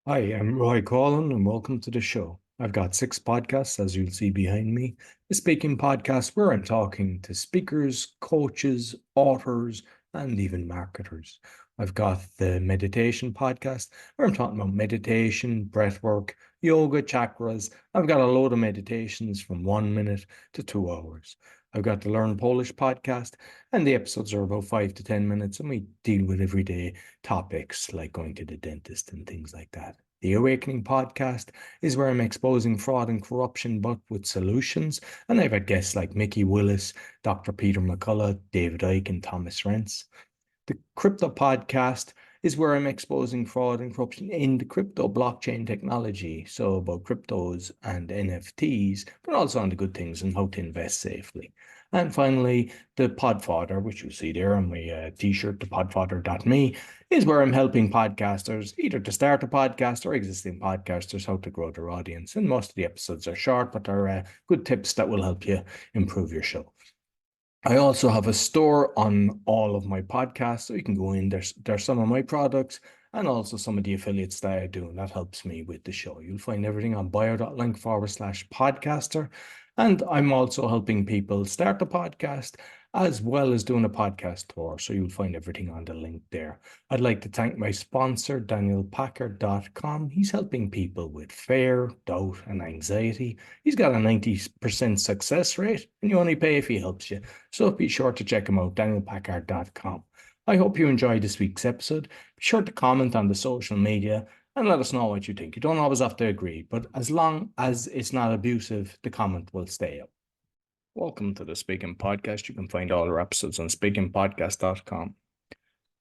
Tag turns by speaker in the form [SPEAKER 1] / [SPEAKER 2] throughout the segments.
[SPEAKER 1] Hi, I'm Roy Collin, and welcome to the show. I've got six podcasts, as you'll see behind me. The speaking podcast, where I'm talking to speakers, coaches, authors, and even marketers. I've got the meditation podcast, where I'm talking about meditation, breath work, yoga, chakras. I've got a load of meditations from 1 minute to 2 hours. I've got the Learn Polish podcast, and the episodes are about 5 to 10 minutes, and we deal with everyday topics like going to the dentist and things like that. The Awakening podcast is where I'm exposing fraud and corruption, but with solutions. And I've had guests like Mickie Willis, Dr. Peter McCullough, David Icke, and Thomas Rentz. The Crypto podcast is where I'm exposing fraud and corruption in the crypto blockchain technology. So, about cryptos and NFTs, but also on the good things and how to invest safely. And finally, the Podfather, which you see there on my t-shirt, the podfather.me, is where I'm helping podcasters either to start a podcast or existing podcasters how to grow their audience. And most of the episodes are short, but they're good tips that will help you improve your show. I also have a store on all of my podcasts, so you can go in. There's some of my products and also some of the affiliates that I do, and that helps me with the show. You'll find everything on bio.link/podcaster. And I'm also helping people start a podcast as well as doing a podcast tour. So you'll find everything on the link there. I'd like to thank my sponsor, DanielPacker.com. He's helping people with fear, doubt, and anxiety. He's got a 90% success rate, and you only pay if he helps you. So be sure to check him out, danielpackard.com. I hope you enjoyed this week's episode. Be sure to comment on the social media and let us know what you think. You don't always have to agree, but as long as it's not abusive, the comment will stay up. Welcome to the Speaking Podcast. You can find all our episodes on speakingpodcast.com.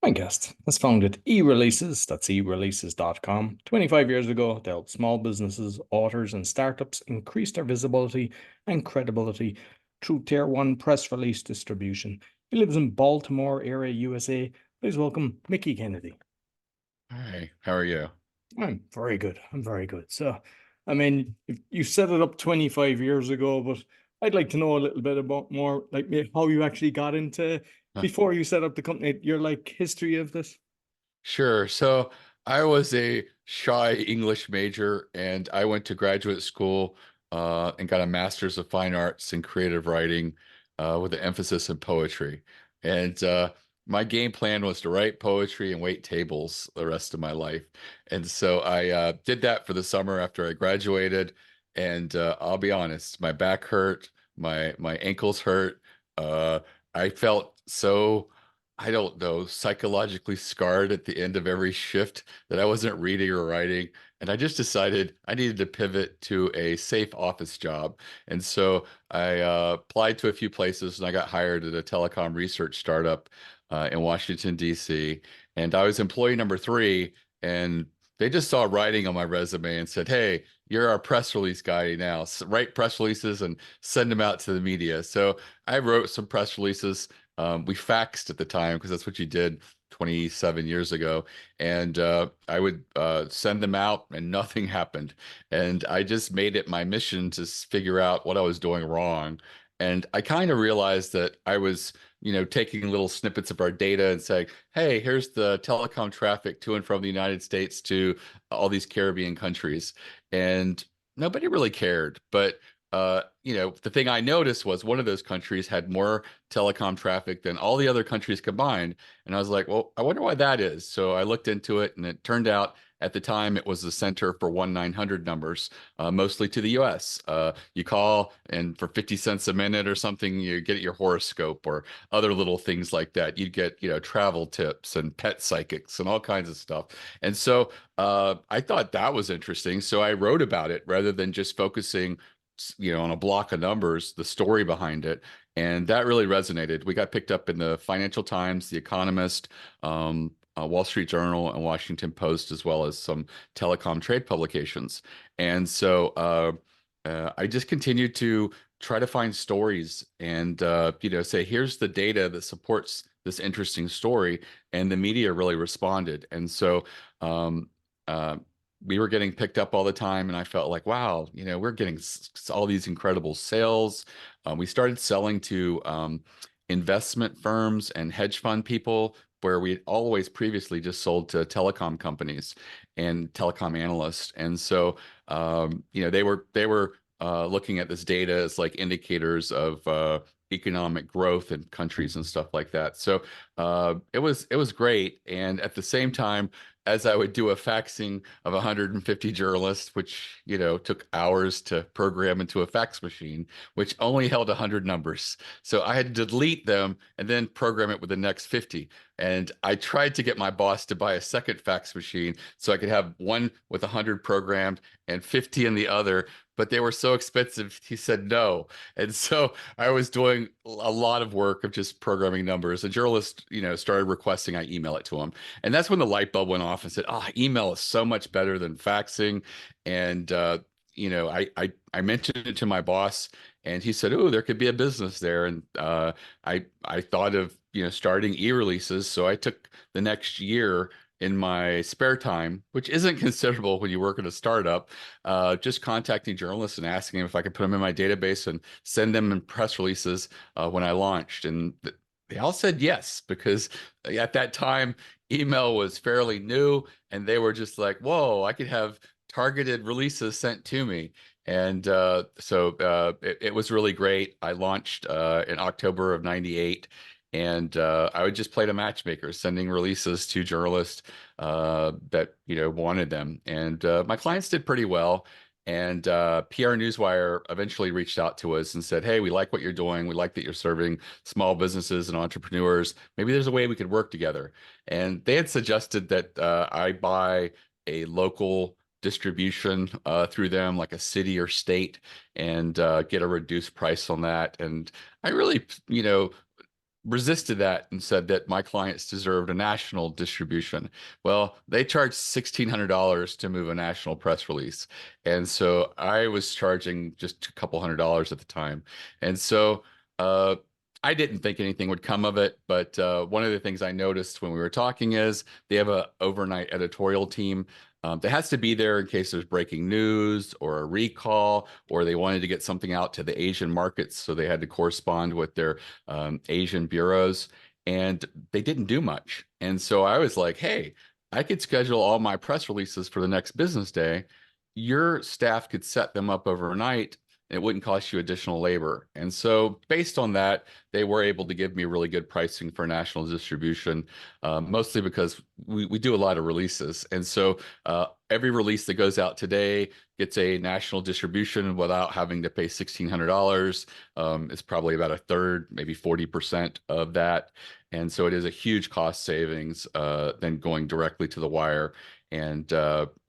[SPEAKER 1] My guest has founded eReleases, that's eReleases.com. 25 years ago, they helped small businesses, authors, and startups increase their visibility and credibility through Tier 1 press release distribution. He lives in Baltimore area, USA. Please welcome Mickie Kennedy.
[SPEAKER 2] Hi, how are you?
[SPEAKER 1] I'm very good. I'm very good. So, I mean, you set it up 25 years ago, but I'd like to know a little bit about more like how you actually got into
[SPEAKER 2] Huh.
[SPEAKER 1] before you set up the company, your like history of this.
[SPEAKER 2] Sure. So I was a shy English major and I went to graduate school and got a master's of fine arts in creative writing with an emphasis in poetry. And my game plan was to write poetry and wait tables the rest of my life. And so I did that for the summer after I graduated. And I'll be honest, my back hurt, my ankles hurt. Uh, I felt so I don't know, psychologically scarred at the end of every shift that I wasn't reading or writing. And I just decided I needed to pivot to a safe office job. And so I applied to a few places and I got hired at a telecom research startup in Washington, D.C. And I was employee number three. And they just saw writing on my resume and said, "Hey, you're our press release guy now. Write press releases and send them out to the media." So I wrote some press releases. We faxed at the time because that's what you did 27 years ago. And I would send them out and nothing happened. And I just made it my mission to figure out what I was doing wrong. And I kind of realized that I was, taking little snippets of our data and saying, "Hey, here's the telecom traffic to and from the United States to all these Caribbean countries." And nobody really cared. But the thing I noticed was one of those countries had more telecom traffic than all the other countries combined. And I was like, well, I wonder why that is. So I looked into it, and it turned out at the time it was the center for 1-900 numbers, mostly to the US. You call, and for 50 cents a minute or something, you get your horoscope or other little things like that. You'd get, travel tips and pet psychics and all kinds of stuff. And so I thought that was interesting. So I wrote about it rather than just focusing on a block of numbers, the story behind it. And that really resonated. We got picked up in the Financial Times, The Economist, Wall Street Journal, and Washington Post, as well as some telecom trade publications. And so I just continued to try to find stories and, say, here's the data that supports this interesting story. And the media really responded. And so, um, uh, we were getting picked up all the time, and I felt like, wow, we're getting all these incredible sales. We started selling to investment firms and hedge fund people where we always previously just sold to telecom companies. and telecom analyst. And so, they were looking at this data as like indicators of economic growth in countries and stuff like that. So it was great. And at the same time, as I would do a faxing of 150 journalists, which took hours to program into a fax machine, which only held 100 numbers. So I had to delete them and then program it with the next 50. And I tried to get my boss to buy a second fax machine so I could have one with 100 programmed and 50 in the other, but they were so expensive. He said no. And so I was doing a lot of work of just programming numbers. A journalist, started requesting I email it to him. And that's when the light bulb went off and said, "Oh, email is so much better than faxing." And I mentioned it to my boss, and he said, "Oh, there could be a business there." And I thought of starting e-releases, so I took the next year in my spare time, which isn't considerable when you work at a startup, just contacting journalists and asking them if I could put them in my database and send them in press releases when I launched. And they all said yes, because at that time, email was fairly new, and they were just like, "Whoa, I could have targeted releases sent to me." And it was really great. I launched in October of '98. And I would just play the matchmaker, sending releases to journalists that wanted them. And my clients did pretty well. And PR Newswire eventually reached out to us and said, "Hey, we like what you're doing. We like that you're serving small businesses and entrepreneurs. Maybe there's a way we could work together." And they had suggested that I buy a local distribution through them, like a city or state, and get a reduced price on that. And I really, resisted that and said that my clients deserved a national distribution. Well, they charged $1,600 to move a national press release. And so I was charging just a couple $100 at the time. And so I didn't think anything would come of it. But one of the things I noticed when we were talking is they have a overnight editorial team that has to be there in case there's breaking news or a recall, or they wanted to get something out to the Asian markets. So they had to correspond with their Asian bureaus, and they didn't do much. And so I was like, "Hey, I could schedule all my press releases for the next business day. Your staff could set them up overnight. It wouldn't cost you additional labor." And so based on that, they were able to give me really good pricing for national distribution, mostly because we do a lot of releases. And so every release that goes out today gets a national distribution without having to pay $1,600. It's probably about a third, maybe 40% of that. And so it is a huge cost savings than going directly to the wire. And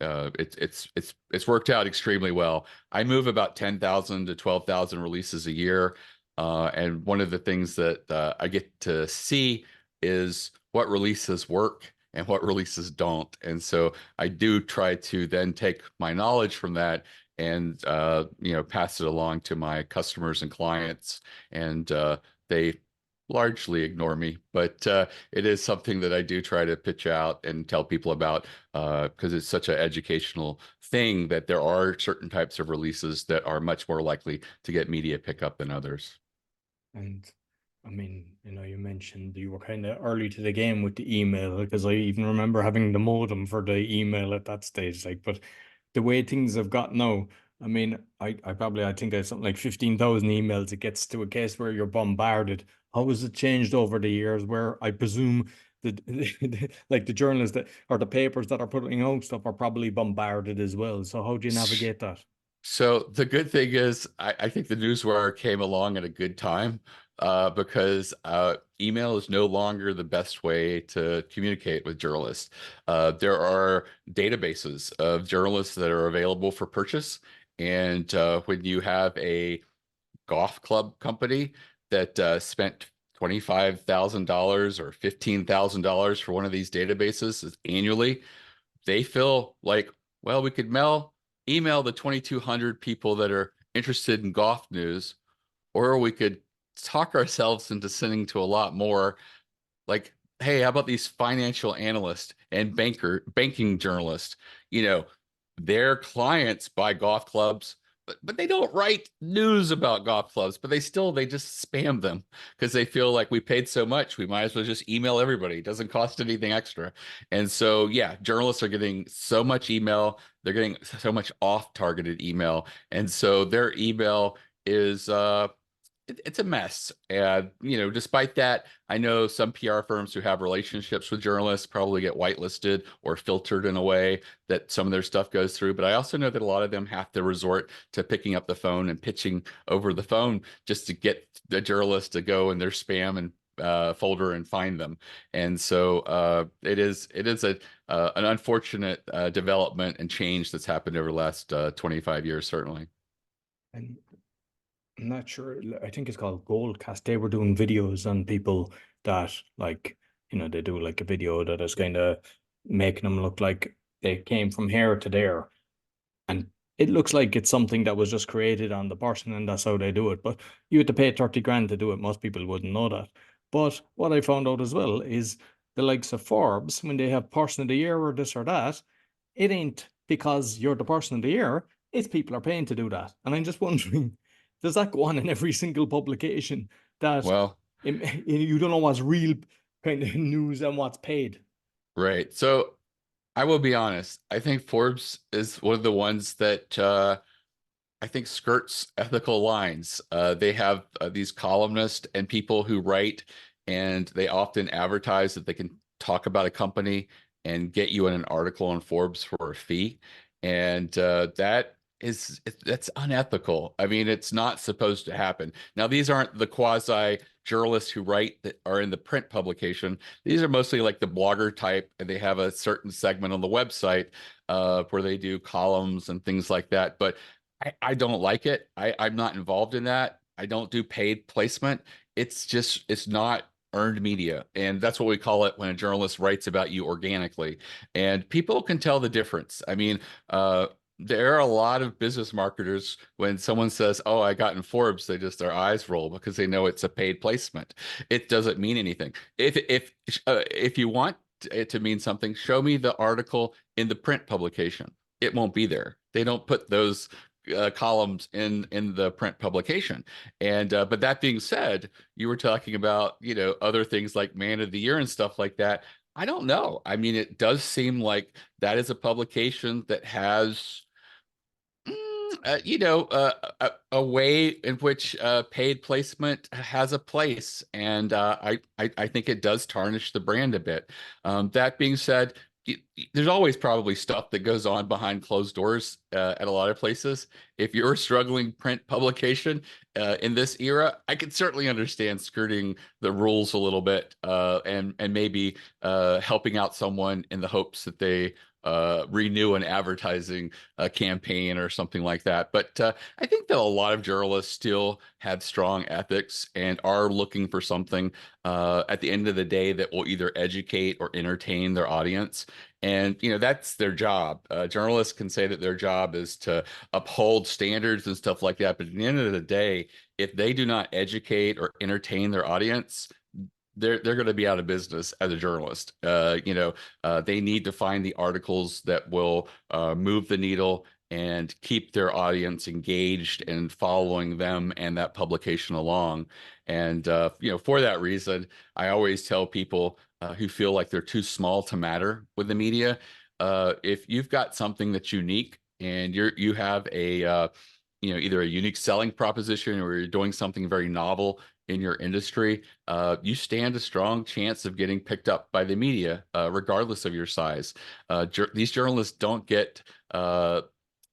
[SPEAKER 2] it's worked out extremely well. I move about 10,000 to 12,000 releases a year. And one of the things that I get to see is what releases work and what releases don't. And so I do try to then take my knowledge from that and pass it along to my customers and clients. And they largely ignore me, but it is something that I do try to pitch out and tell people about because it's such an educational thing that there are certain types of releases that are much more likely to get media pickup than others.
[SPEAKER 1] And I mean, you mentioned you were kind of early to the game with the email, because I even remember having the modem for the email at that stage. Like, but the way things have got now, I mean, I think I have something like 15,000 emails. It gets to a case where you're bombarded. How has it changed over the years? Where I presume like the journalists that or the papers that are putting out stuff are probably bombarded as well. So how do you navigate that?
[SPEAKER 2] So the good thing is, I think the newswire came along at a good time because email is no longer the best way to communicate with journalists. There are databases of journalists that are available for purchase. And when you have a golf club company that spent $25,000 or $15,000 for one of these databases annually, they feel like, well, we could email the 2,200 people that are interested in golf news, or we could talk ourselves into sending to a lot more. Like, hey, how about these financial analysts and banking journalists? Their clients buy golf clubs, but they don't write news about golf clubs, but they just spam them because they feel like we paid so much, we might as well just email everybody. It doesn't cost anything extra. And so, yeah, journalists are getting so much email, they're getting so much off-targeted email, and so their email is it's a mess. And, despite that, I know some PR firms who have relationships with journalists probably get whitelisted or filtered in a way that some of their stuff goes through. But I also know that a lot of them have to resort to picking up the phone and pitching over the phone just to get the journalist to go in their spam and folder and find them. And so it is an unfortunate development and change that's happened over the last 25 years, certainly.
[SPEAKER 1] And I'm not sure. I think it's called Goldcast. They were doing videos on people that, like, they do like a video that is kind of making them look like they came from here to there. And it looks like it's something that was just created on the person, and that's how they do it. But you had to pay 30 grand to do it. Most people wouldn't know that. But what I found out as well is the likes of Forbes, when they have person of the year or this or that, it ain't because you're the person of the year, it's people are paying to do that. And I'm just wondering, does that go on in every single publication that
[SPEAKER 2] Well,
[SPEAKER 1] you don't know what's real kind of news and what's paid?
[SPEAKER 2] right. So I will be honest. I think Forbes is one of the ones that I think skirts ethical lines. They have these columnists and people who write, and they often advertise that they can talk about a company and get you in an article on Forbes for a fee. And that's unethical. I mean, it's not supposed to happen. Now, these aren't the quasi journalists who write that are in the print publication. These are mostly like the blogger type, and they have a certain segment on the website where they do columns and things like that. But I don't like it. I'm not involved in that. I don't do paid placement. It's not earned media. And that's what we call it when a journalist writes about you organically. And people can tell the difference. I mean, there are a lot of business marketers when someone says, "Oh, I got in Forbes," their eyes roll because they know it's a paid placement. It doesn't mean anything. If you want it to mean something, show me the article in the print publication. It won't be there. They don't put those columns in the print publication. And but that being said, you were talking about other things like Man of the Year and stuff like that. I don't know. I mean, it does seem like that is a publication that has a way in which paid placement has a place, and I think it does tarnish the brand a bit. That being said, there's always probably stuff that goes on behind closed doors at a lot of places. If you're a struggling print publication in this era, I could certainly understand skirting the rules a little bit and maybe helping out someone in the hopes that they renew an advertising campaign or something like that. But I think that a lot of journalists still have strong ethics and are looking for something at the end of the day that will either educate or entertain their audience. And, that's their job. Journalists can say that their job is to uphold standards and stuff like that. But at the end of the day, if they do not educate or entertain their audience, they're going to be out of business as a journalist. They need to find the articles that will move the needle and keep their audience engaged and following them and that publication along. And for that reason, I always tell people who feel like they're too small to matter with the media, if you've got something that's unique and you have a either a unique selling proposition or you're doing something very novel in your industry, you stand a strong chance of getting picked up by the media, regardless of your size. These journalists don't get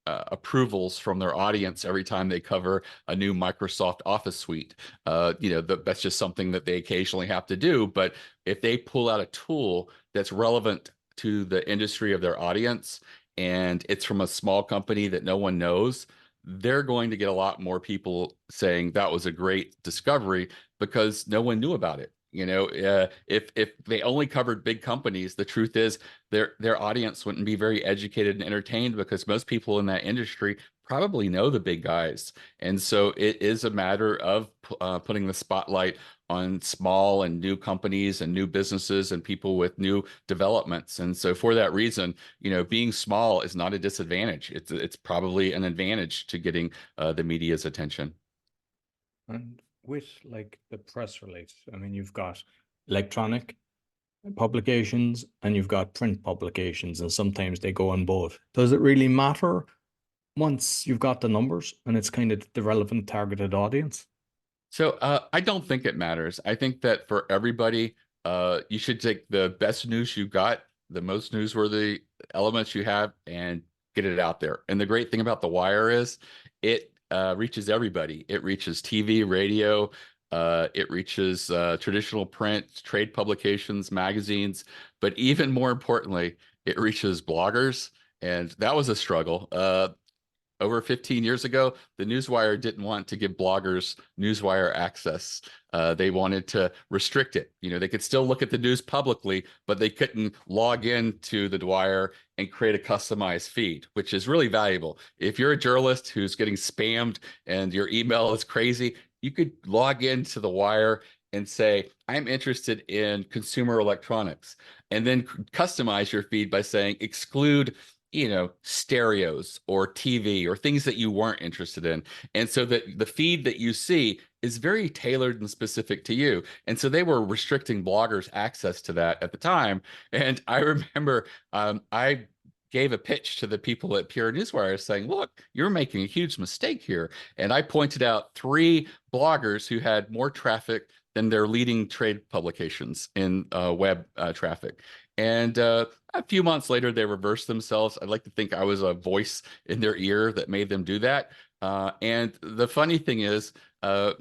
[SPEAKER 2] approvals from their audience every time they cover a new Microsoft Office suite. That's just something that they occasionally have to do. But if they pull out a tool that's relevant to the industry of their audience and it's from a small company that no one knows, they're going to get a lot more people saying that was a great discovery because no one knew about it. If they only covered big companies, the truth is their audience wouldn't be very educated and entertained because most people in that industry probably know the big guys. And so it is a matter of putting the spotlight on small and new companies and new businesses and people with new developments. And so for that reason, being small is not a disadvantage. It's probably an advantage to getting the media's attention.
[SPEAKER 1] And with like the press release, I mean, you've got electronic publications and you've got print publications, and sometimes they go on both. Does it really matter once you've got the numbers and it's kind of the relevant targeted audience?
[SPEAKER 2] So I don't think it matters. I think that for everybody, you should take the best news you got, the most newsworthy elements you have, and get it out there. And the great thing about The Wire is it reaches everybody. It reaches TV, radio, it reaches traditional print, trade publications, magazines, but even more importantly, it reaches bloggers. And that was a struggle. Over 15 years ago, the Newswire didn't want to give bloggers Newswire access. They wanted to restrict it. They could still look at the news publicly, but they couldn't log into the Wire and create a customized feed, which is really valuable. If you're a journalist who's getting spammed and your email is crazy, you could log into the Wire and say, I'm interested in consumer electronics, and then customize your feed by saying exclude stereos or TV or things that you weren't interested in. And so that the feed that you see is very tailored and specific to you. And so they were restricting bloggers access to that at the time. And I remember I gave a pitch to the people at PR Newswire saying, look, you're making a huge mistake here. And I pointed out 3 bloggers who had more traffic than their leading trade publications in web traffic. And a few months later, they reversed themselves. I'd like to think I was a voice in their ear that made them do that. And the funny thing is,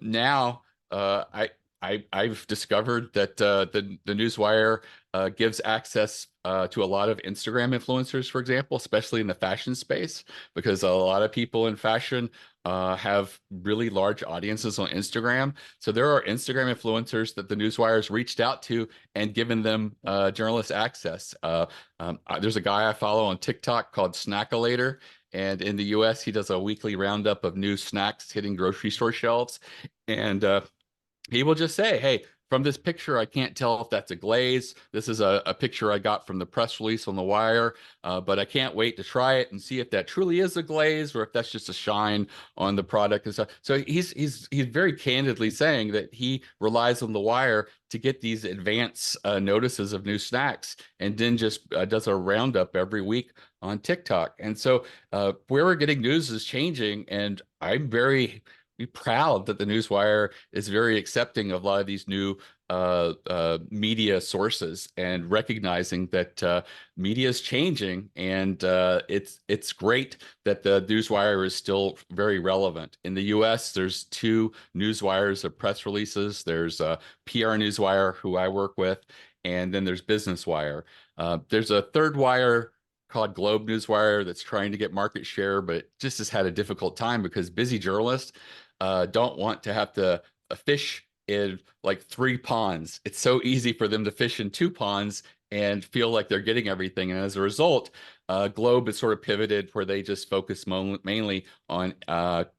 [SPEAKER 2] now I've discovered that the Newswire gives access to a lot of Instagram influencers, for example, especially in the fashion space, because a lot of people in fashion have really large audiences on Instagram. So there are Instagram influencers that the Newswire's reached out to and given them journalist access. There's a guy I follow on TikTok called Snackalator. And in the US, he does a weekly roundup of new snacks hitting grocery store shelves. And he will just say, hey, from this picture, I can't tell if that's a glaze. This is a picture I got from the press release on the Wire, but I can't wait to try it and see if that truly is a glaze or if that's just a shine on the product and stuff. So he's very candidly saying that he relies on the Wire to get these advance notices of new snacks, and then just does a roundup every week on TikTok. And so where we're getting news is changing, and I'm very be proud that the Newswire is very accepting of a lot of these new media sources, and recognizing that media is changing, and it's great that the Newswire is still very relevant. In the U.S., there's 2 Newswires of press releases. There's PR Newswire, who I work with, and then there's Business Wire. There's a third wire called Globe Newswire that's trying to get market share, but it just has had a difficult time because busy journalists don't want to have to fish in like 3 ponds. It's so easy for them to fish in 2 ponds and feel like they're getting everything. And as a result, Globe has sort of pivoted where they just focus mainly on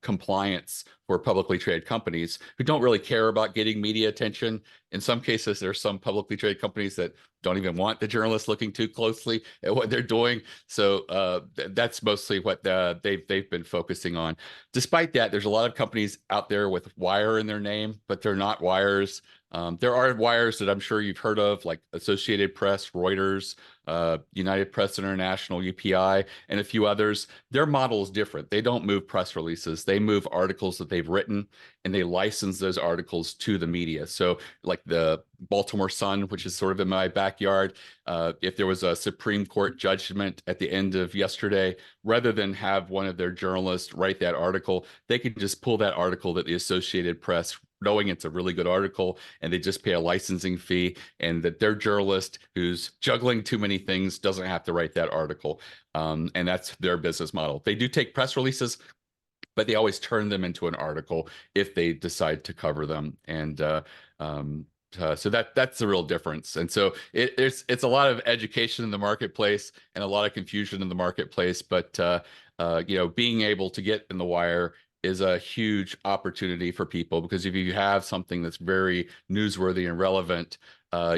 [SPEAKER 2] compliance for publicly traded companies who don't really care about getting media attention. In some cases, there's some publicly traded companies that don't even want the journalists looking too closely at what they're doing. So that's mostly what they've been focusing on. Despite that, there's a lot of companies out there with Wire in their name, but they're not Wires. There are Wires that I'm sure you've heard of, like Associated Press, Reuters, United Press International, UPI, and a few others. Their model is different. They don't move press releases. They move articles that they've written, and they license those articles to the media. So like the Baltimore Sun, which is sort of in my backyard, if there was a Supreme Court judgment at the end of yesterday, rather than have one of their journalists write that article, they could just pull that article that the Associated Press, knowing it's a really good article, and they just pay a licensing fee, and that their journalist who's juggling too many things doesn't have to write that article. And that's their business model. They do take press releases, but they always turn them into an article if they decide to cover them. And so that's the real difference. And so it's a lot of education in the marketplace and a lot of confusion in the marketplace. But being able to get in the Wire is a huge opportunity for people, because if you have something that's very newsworthy and relevant,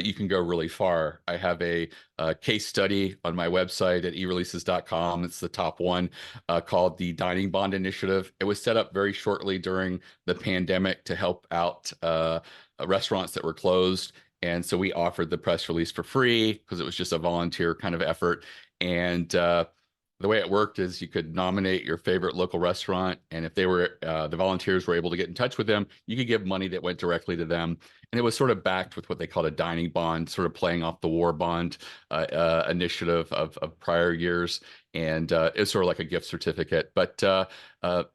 [SPEAKER 2] you can go really far. I have a case study on my website at ereleases.com. It's the top one, called the Dining Bond Initiative. It was set up very shortly during the pandemic to help out restaurants that were closed. And so we offered the press release for free because it was just a volunteer kind of effort. And the way it worked is you could nominate your favorite local restaurant, and if they were the volunteers were able to get in touch with them, you could give money that went directly to them. And it was sort of backed with what they called a dining bond, sort of playing off the war bond initiative of prior years. And it's sort of like a gift certificate, but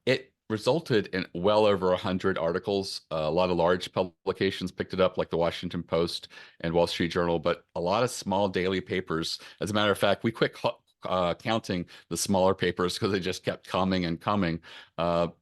[SPEAKER 2] it resulted in well over 100 articles. A lot of large publications picked it up, like the Washington Post and Wall Street Journal, but a lot of small daily papers. As a matter of fact, we quit counting the smaller papers because they just kept coming and coming. Over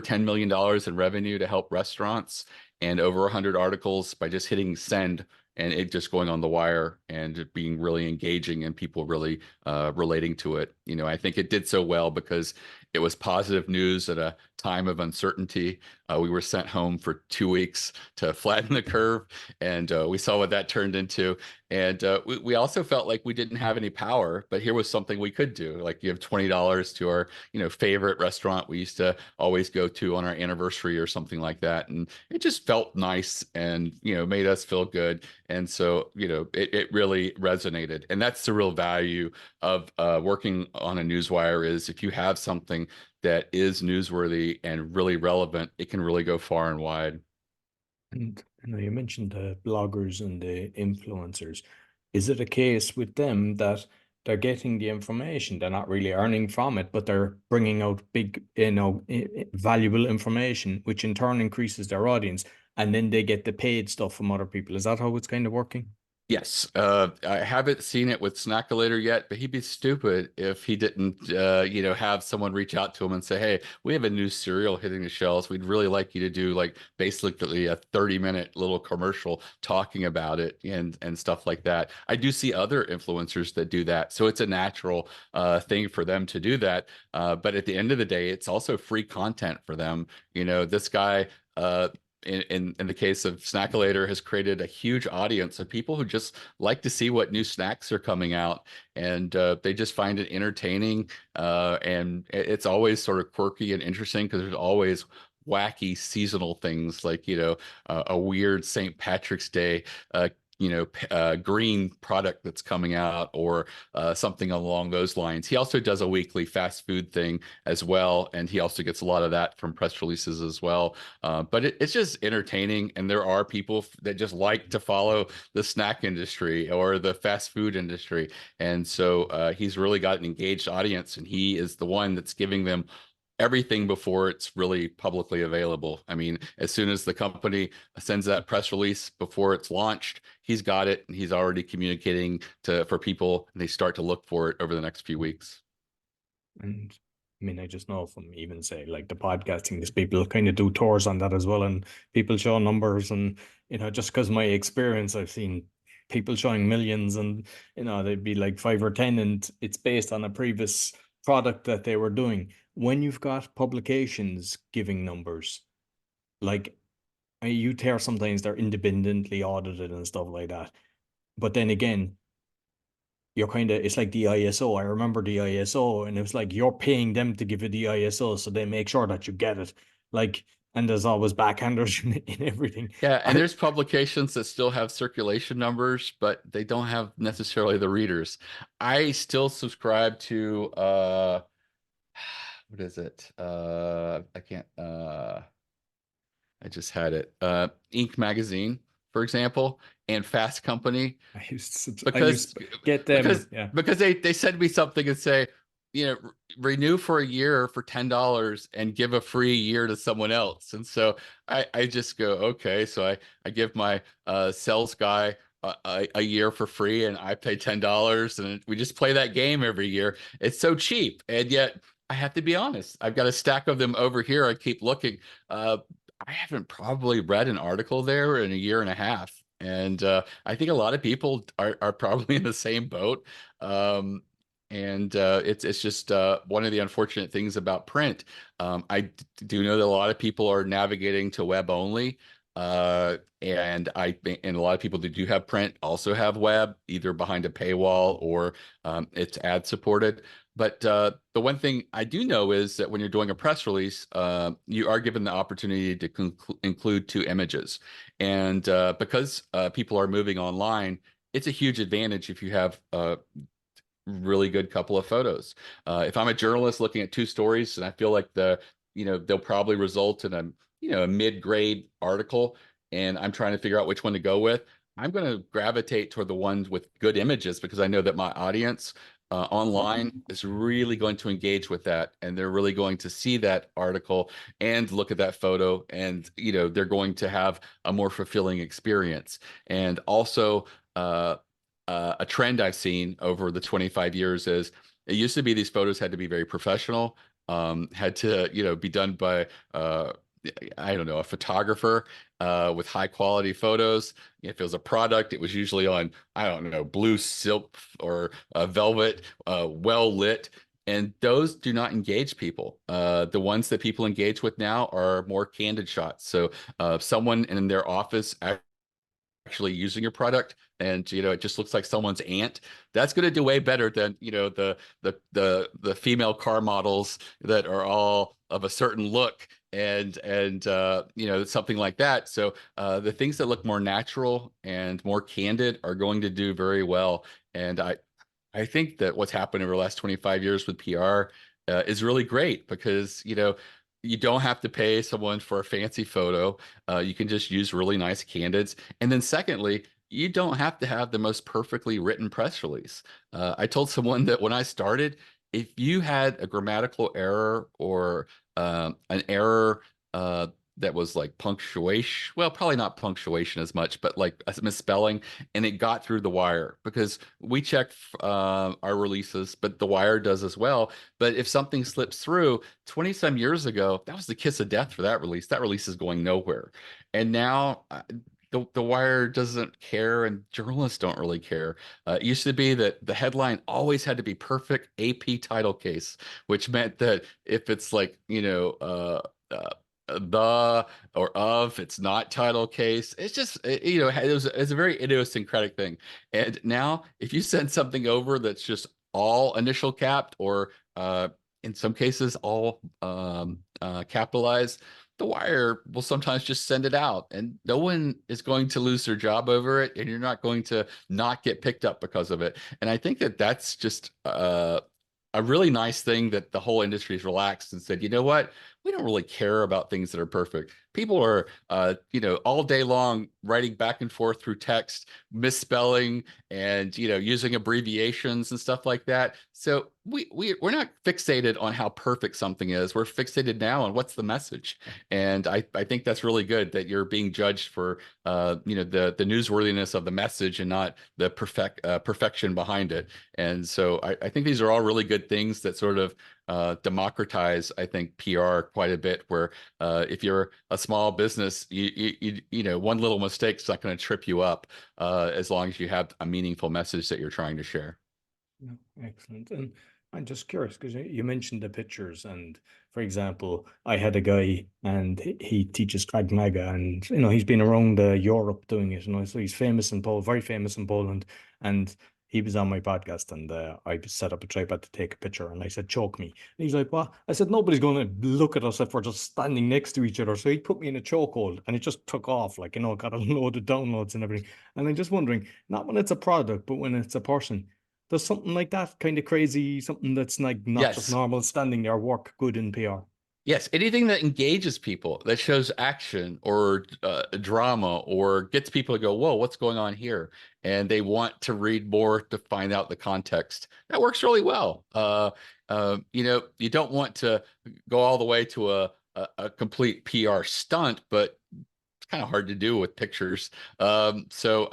[SPEAKER 2] $10 million in revenue to help restaurants, and over 100 articles by just hitting send and it just going on the wire and being really engaging and people really relating to it. I think it did so well because it was positive news at a time of uncertainty. We were sent home for 2 weeks to flatten the curve, and we saw what that turned into. And we also felt like we didn't have any power, but here was something we could do. Like, give $20 to our, favorite restaurant we used to always go to on our anniversary or something like that. And it just felt nice and, made us feel good. And so, it really resonated. And that's the real value of working on a newswire, is if you have something that is newsworthy and really relevant, it can really go far and wide.
[SPEAKER 1] And you mentioned the bloggers and the influencers. Is it a case with them that they're getting the information, they're not really earning from it, but they're bringing out big, valuable information, which in turn increases their audience, and then they get the paid stuff from other people? Is that how it's kind of working?
[SPEAKER 2] Yes, I haven't seen it with Snackulator yet, but he'd be stupid if he didn't, have someone reach out to him and say, "Hey, we have a new cereal hitting the shelves. We'd really like you to do, like, basically a 30-minute little commercial talking about it and stuff like that." I do see other influencers that do that, so it's a natural thing for them to do that. But at the end of the day, it's also free content for them. This guy. In the case of Snackulator, has created a huge audience of people who just like to see what new snacks are coming out, and they just find it entertaining. And it's always sort of quirky and interesting because there's always wacky seasonal things, like a weird St. Patrick's Day green product that's coming out, or something along those lines. He also does a weekly fast food thing as well, and he also gets a lot of that from press releases as well. But it's just entertaining, and there are people that just like to follow the snack industry or the fast food industry, and so he's really got an engaged audience, and he is the one that's giving them everything before it's really publicly available. I mean, as soon as the company sends that press release before it's launched, he's got it, and he's already communicating for people, and they start to look for it over the next few weeks.
[SPEAKER 1] And I mean, I just know from even say like the podcasting, there's people kind of do tours on that as well, and people show numbers, and just because my experience, I've seen people showing millions, and they'd be like 5 or 10, and it's based on a previous product that they were doing. When you've got publications giving numbers, like you hear sometimes they're independently audited and stuff like that, but then again, you're kind of, it's like the ISO. I remember the ISO, and it was like you're paying them to give you the ISO, so they make sure that you get it. Like, and there's always backhanders in everything.
[SPEAKER 2] Yeah, and there's publications that still have circulation numbers, but they don't have necessarily the readers. I still subscribe to what is it? I can't I just had it. Inc. magazine, for example, and Fast Company,
[SPEAKER 1] I used
[SPEAKER 2] because
[SPEAKER 1] to get them.
[SPEAKER 2] because
[SPEAKER 1] Yeah.
[SPEAKER 2] because they send me something and say, renew for a year for $10 and give a free year to someone else. And so I just go, okay. So I give my sales guy a year for free, and I pay $10, and we just play that game every year. It's so cheap, and yet I have to be honest. I've got a stack of them over here. I keep looking. I haven't probably read an article there in a year and a half. And I think a lot of people are probably in the same boat. and it's just one of the unfortunate things about print. Do know that a lot of people are navigating to web only. And a lot of people that do have print also have web, either behind a paywall or it's ad supported. But the one thing I do know is that when you're doing a press release, you are given the opportunity to include two images. And because people are moving online, it's a huge advantage if you have really good couple of photos. If I'm a journalist looking at two stories and I feel like they'll probably result in a mid-grade article, and I'm trying to figure out which one to go with, I'm going to gravitate toward the ones with good images because I know that my audience online is really going to engage with that, and they're really going to see that article and look at that photo, and they're going to have a more fulfilling experience. And also, a trend I've seen over the 25 years is it used to be these photos had to be very professional, had to, be done by, I don't know, a photographer with high quality photos. If it was a product, it was usually on, I don't know, blue silk or velvet, well lit. And those do not engage people. The ones that people engage with now are more candid shots. So someone in their office actually using your product, and it just looks like someone's aunt, that's going to do way better than the female car models that are all of a certain look, and something like that. So the things that look more natural and more candid are going to do very well. And I think that what's happened over the last 25 years with PR is really great because, you don't have to pay someone for a fancy photo. You can just use really nice candids. And then secondly, you don't have to have the most perfectly written press release. I told someone that when I started, if you had a grammatical error or an error that was like punctuation, well, probably not punctuation as much, but like a misspelling, and it got through the wire because we check our releases, but the wire does as well. But if something slips through 20 some years ago, that was the kiss of death for that release. That release is going nowhere. And now the wire doesn't care, and journalists don't really care. It used to be that the headline always had to be perfect AP title case, which meant that if it's like, the or of, it's not title case. It's just, it's a very idiosyncratic thing. And now if you send something over that's just all initial capped or in some cases all capitalized, the wire will sometimes just send it out, and no one is going to lose their job over it, and you're not going to not get picked up because of it. And I think that that's just a really nice thing that the whole industry has relaxed and said, you know what? We don't really care about things that are perfect. People are, all day long writing back and forth through text, misspelling, and using abbreviations and stuff like that. So we're not fixated on how perfect something is. We're fixated now on what's the message, and I think that's really good that you're being judged for, the newsworthiness of the message and not the perfection behind it. And so I think these are all really good things that sort of democratize, I think, PR quite a bit. Where if you're a small business, one little mistake's not going to trip you up as long as you have a meaningful message that you're trying to share.
[SPEAKER 1] Yeah, excellent. And I'm just curious because you mentioned the pictures, and for example, I had a guy, and he teaches Krav Maga, and he's been around Europe doing it, so he's famous in Poland, very famous in Poland, and he was on my podcast, and I set up a tripod to take a picture, and I said, "Choke me," and he's like, "What?" I said, "Nobody's going to look at us if we're just standing next to each other." So he put me in a chokehold, and it just took off, like got a load of downloads and everything. And I'm just wondering, not when it's a product, but when it's a person. Does something like that kind of crazy, something that's like not just
[SPEAKER 2] Yes.
[SPEAKER 1] normal standing there work good in PR?
[SPEAKER 2] Yes, anything that engages people, that shows action or drama or gets people to go, whoa, what's going on here? And they want to read more to find out the context. That works really well. You don't want to go all the way to a complete PR stunt, but it's kind of hard to do with pictures. So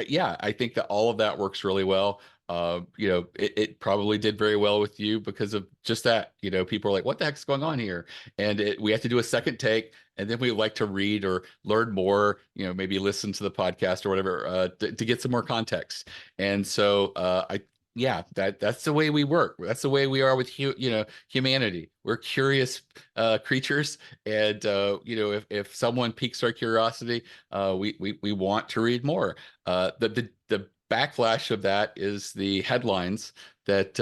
[SPEAKER 2] yeah, I think that all of that works really well. It probably did very well with you because of just that. People are like, what the heck's going on here? And we have to do a second take, and then we like to read or learn more, maybe listen to the podcast or whatever to get some more context. And so Yeah, that's the way we work. That's the way we are with humanity. We're curious creatures, and if someone piques our curiosity, we want to read more. The backlash of that is the headlines that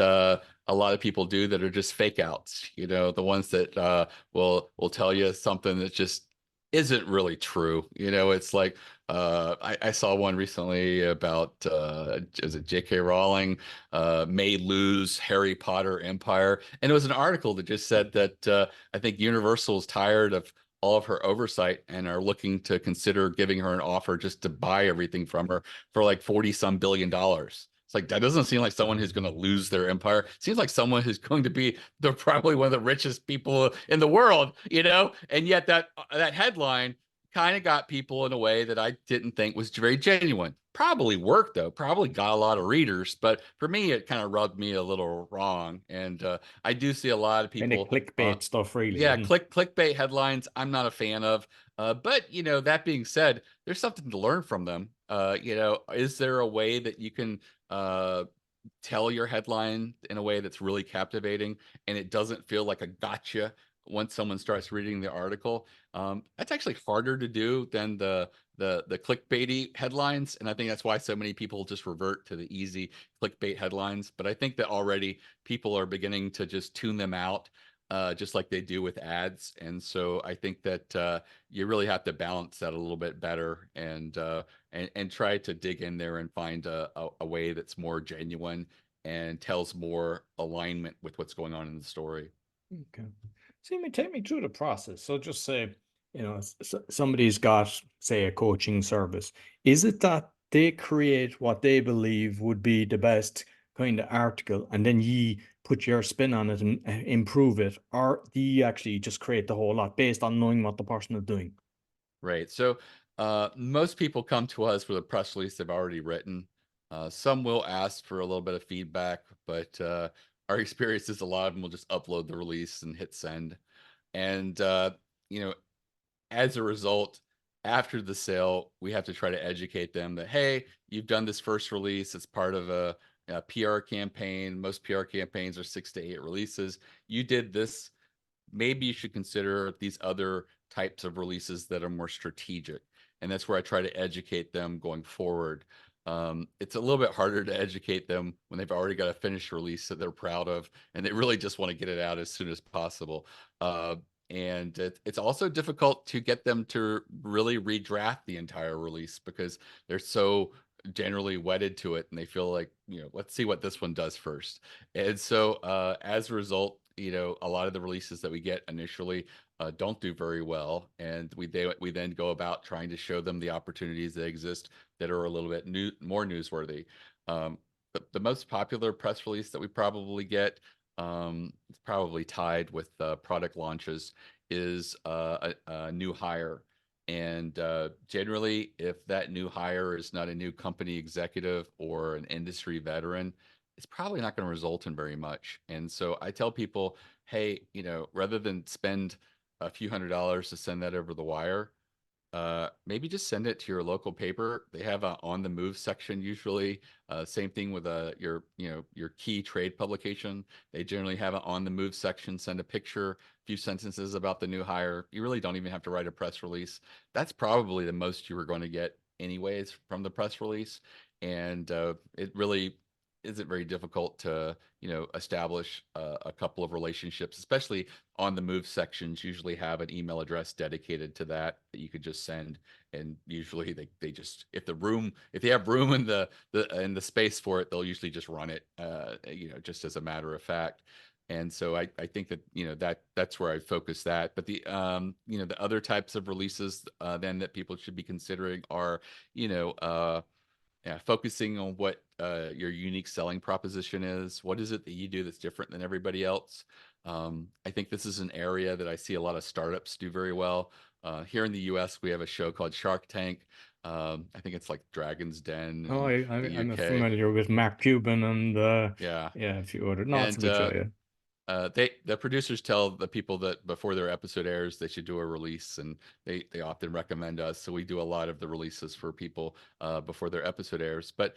[SPEAKER 2] a lot of people do that are just fake outs. The ones that will tell you something that just isn't really true. It's like I saw one recently about is it J.K. Rowling may lose Harry Potter empire. And it was an article that just said that I think Universal is tired of all of her oversight and are looking to consider giving her an offer just to buy everything from her for like 40 some billion dollars. It's like that doesn't seem like someone who's going to lose their empire. It seems like someone who's going to be the probably one of the richest people in the world. And yet that headline kind of got people in a way that I didn't think was very genuine. Probably worked though, probably got a lot of readers, but for me, it kind of rubbed me a little wrong. And I do see a lot of
[SPEAKER 1] Kind of
[SPEAKER 2] people,
[SPEAKER 1] clickbait stuff, really,
[SPEAKER 2] yeah,
[SPEAKER 1] isn't it?
[SPEAKER 2] clickbait headlines. I'm not a fan of. But that being said, there's something to learn from them. Is there a way that you can uh, tell your headline in a way that's really captivating and it doesn't feel like a gotcha once someone starts reading the article? That's actually harder to do than the clickbaity headlines, and I think that's why so many people just revert to the easy clickbait headlines. But I think that already people are beginning to just tune them out. Just like they do with ads. And so I think that you really have to balance that a little bit better and try to dig in there and find a way that's more genuine and tells more alignment with what's going on in the story.
[SPEAKER 1] Okay. So you may take me through the process. So just say, somebody's got, say, a coaching service. Is it that they create what they believe would be the best kind of article, and then ye put your spin on it and improve it, or do you actually just create the whole lot based on knowing what the person is doing?
[SPEAKER 2] Right. So most people come to us with a press release they've already written. Some will ask for a little bit of feedback, but our experience is a lot of them will just upload the release and hit send. And you know, as a result, after the sale, we have to try to educate them that, hey, you've done this first release. It's part of a PR campaign. Most PR campaigns are 6 to 8 releases. You did this. Maybe you should consider these other types of releases that are more strategic. And that's where I try to educate them going forward. It's a little bit harder to educate them when they've already got a finished release that they're proud of, and they really just want to get it out as soon as possible. And it's also difficult to get them to really redraft the entire release because they're so generally wedded to it and they feel like, let's see what this one does first. And so as a result, a lot of the releases that we get initially don't do very well, and we then go about trying to show them the opportunities that exist that are a little bit more newsworthy. The most popular press release that we probably get, it's probably tied with product launches, is a new hire. And generally, if that new hire is not a new company executive or an industry veteran, it's probably not going to result in very much. And so I tell people, hey, rather than spend a few $100s to send that over the wire, maybe just send it to your local paper. They have a on the move section usually. Same thing with your key trade publication. They generally have an on the move section. Send a picture, a few sentences about the new hire. You really don't even have to write a press release. That's probably the most you were going to get anyways from the press release, and it really isn't very difficult to establish a couple of relationships, especially on the move sections usually have an email address dedicated to that you could just send. And usually they just, if they have room in the space for it, they'll usually just run it just as a matter of fact. And so I think that that's where I focus that. But the other types of releases then that people should be considering are yeah, focusing on what your unique selling proposition is. What is it that you do that's different than everybody else? I think this is an area that I see a lot of startups do very well. Here in the US, we have a show called Shark Tank. I think it's like Dragon's Den
[SPEAKER 1] Oh,
[SPEAKER 2] in the
[SPEAKER 1] I'm
[SPEAKER 2] UK.
[SPEAKER 1] familiar with Mark Cuban and
[SPEAKER 2] Yeah.
[SPEAKER 1] yeah, a few other. No, it's a
[SPEAKER 2] And
[SPEAKER 1] good show, yeah.
[SPEAKER 2] the producers tell the people that before their episode airs, they should do a release, and they often recommend us. So we do a lot of the releases for people before their episode airs. But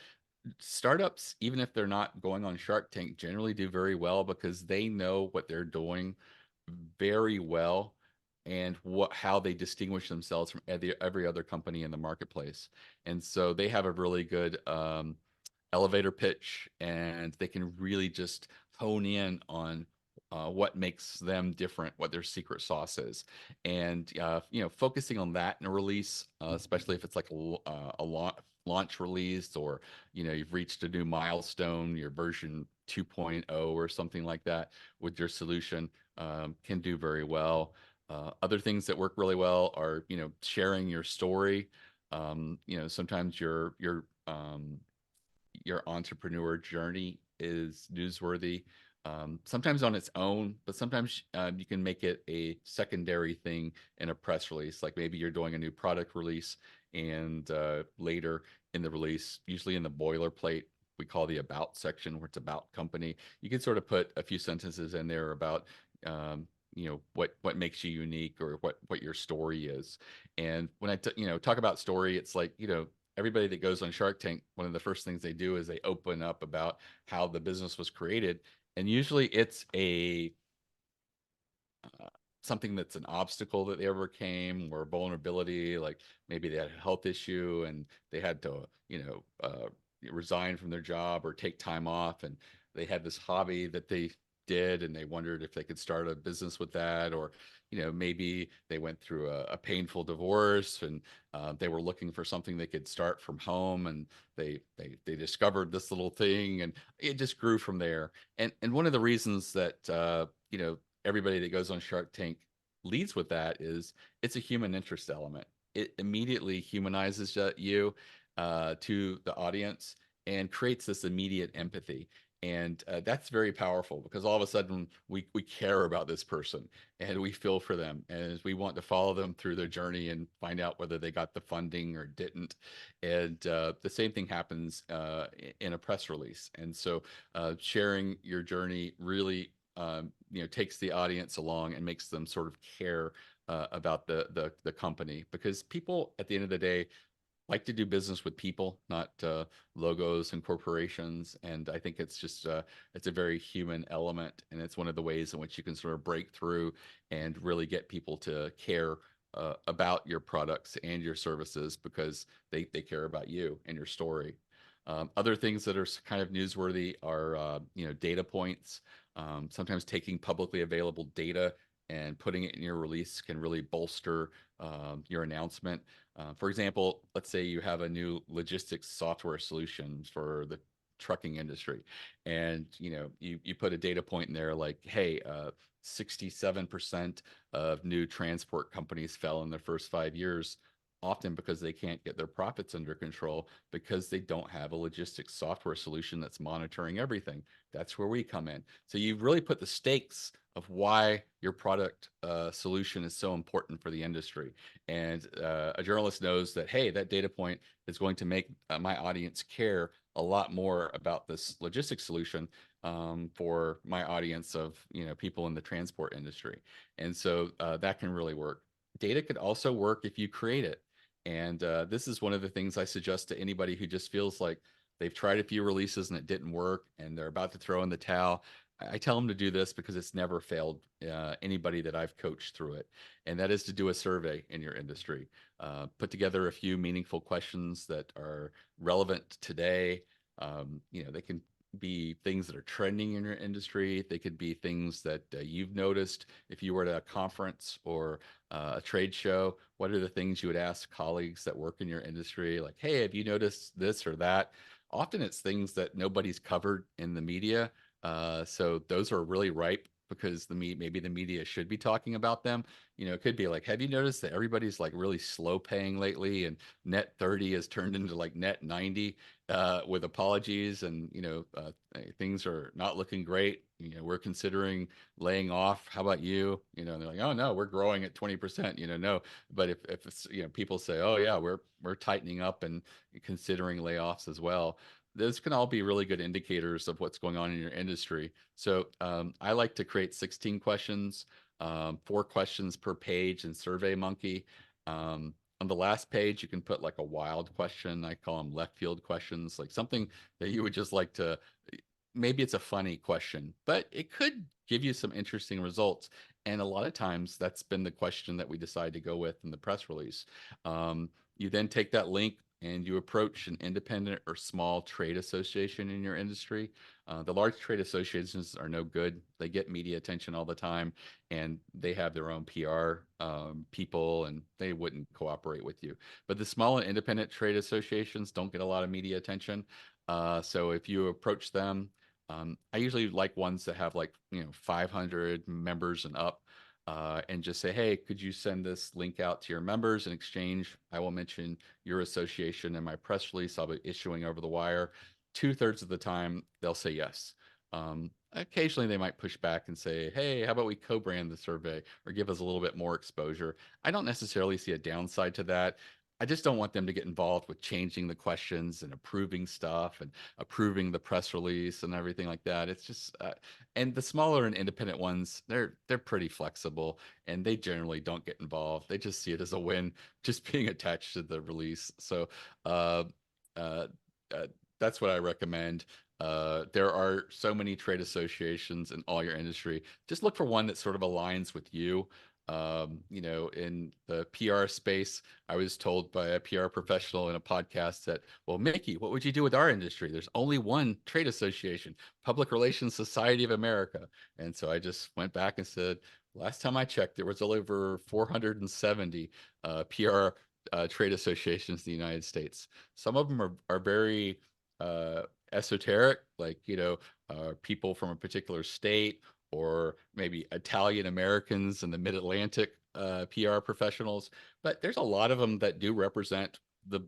[SPEAKER 2] Startups, even if they're not going on Shark Tank, generally do very well because they know what they're doing very well and what how they distinguish themselves from every other company in the marketplace. And so they have a really good elevator pitch, and they can really just hone in on what makes them different, what their secret sauce is, and focusing on that in a release, especially if it's like launch release, or you've reached a new milestone, your version 2.0 or something like that with your solution, can do very well. Other things that work really well are sharing your story. Sometimes your entrepreneur journey is newsworthy, sometimes on its own, but sometimes you can make it a secondary thing in a press release. Like maybe you're doing a new product release, and later in the release, usually in the boilerplate, we call the about section, where it's about company. You can sort of put a few sentences in there about what makes you unique, or what your story is. And when talk about story, it's like everybody that goes on Shark Tank, one of the first things they do is they open up about how the business was created. And usually it's a uh, something that's an obstacle that they overcame, or vulnerability, like maybe they had a health issue and they had to, resign from their job or take time off, and they had this hobby that they did, and they wondered if they could start a business with that. Or maybe they went through a painful divorce, and they were looking for something they could start from home, and they discovered this little thing, and it just grew from there. And one of the reasons that everybody that goes on Shark Tank leads with that is it's a human interest element. It immediately humanizes you to the audience, and creates this immediate empathy. And that's very powerful, because all of a sudden we care about this person, and we feel for them, and we want to follow them through their journey and find out whether they got the funding or didn't. And the same thing happens in a press release. And so sharing your journey really takes the audience along and makes them sort of care about the company, because people at the end of the day like to do business with people, not logos and corporations. And I think it's a very human element, and it's one of the ways in which you can sort of break through and really get people to care about your products and your services, because they care about you and your story. Other things that are kind of newsworthy are data points. Sometimes taking publicly available data and putting it in your release can really bolster your announcement. For example, let's say you have a new logistics software solution for the trucking industry, and you put a data point in there like, hey, 67% of new transport companies fell in their first 5 years, often because they can't get their profits under control, because they don't have a logistics software solution that's monitoring everything. That's where we come in. So you really put the stakes of why your product solution is so important for the industry. And a journalist knows that, hey, that data point is going to make my audience care a lot more about this logistics solution for my audience of people in the transport industry. And so that can really work. Data could also work if you create it. And this is one of the things I suggest to anybody who just feels like they've tried a few releases and it didn't work, and they're about to throw in the towel. I tell them to do this because it's never failed anybody that I've coached through it. And that is to do a survey in your industry. Put together a few meaningful questions that are relevant today. They can be things that are trending in your industry. They could be things that you've noticed if you were at a conference or a trade show. What are the things you would ask colleagues that work in your industry? Like, hey, have you noticed this or that? Often it's things that nobody's covered in the media. So those are really ripe, because maybe the media should be talking about them. It could be like, have you noticed that everybody's like really slow paying lately, and net 30 has turned into like net 90 with apologies, and things are not looking great. We're considering laying off. How about you? And they're like, oh no, we're growing at 20%. No, but if it's, people say, oh yeah, we're tightening up and considering layoffs as well. Those can all be really good indicators of what's going on in your industry. So I like to create 16 questions, 4 questions per page in SurveyMonkey. On the last page, you can put like a wild question. I call them left field questions, like something that you would just like to, maybe it's a funny question, but it could give you some interesting results. And a lot of times that's been the question that we decide to go with in the press release. You then take that link and you approach an independent or small trade association in your industry. The large trade associations are no good. They get media attention all the time and they have their own PR people and they wouldn't cooperate with you. But the small and independent trade associations don't get a lot of media attention. So if you approach them, I usually like ones that have like, 500 members and up, and just say, hey, could you send this link out to your members in exchange? I will mention your association in my press release I'll be issuing over the wire. 2/3 of the time, they'll say yes. Occasionally, they might push back and say, hey, how about we co-brand the survey or give us a little bit more exposure? I don't necessarily see a downside to that. I just don't want them to get involved with changing the questions and approving stuff and approving the press release and everything like that. It's just, and the smaller and independent ones, they're pretty flexible and they generally don't get involved. They just see it as a win, just being attached to the release. So, uh, uh, uh, that's what I recommend. There are so many trade associations in all your industry. Just look for one that sort of aligns with you. In the PR space, I was told by a PR professional in a podcast that, well, Mickie, what would you do with our industry? There's only one trade association, Public Relations Society of America. And so I just went back and said, last time I checked, there was over 470 PR trade associations in the United States. Some of them are very esoteric, like, people from a particular state or maybe Italian Americans and the Mid-Atlantic PR professionals. But there's a lot of them that do represent the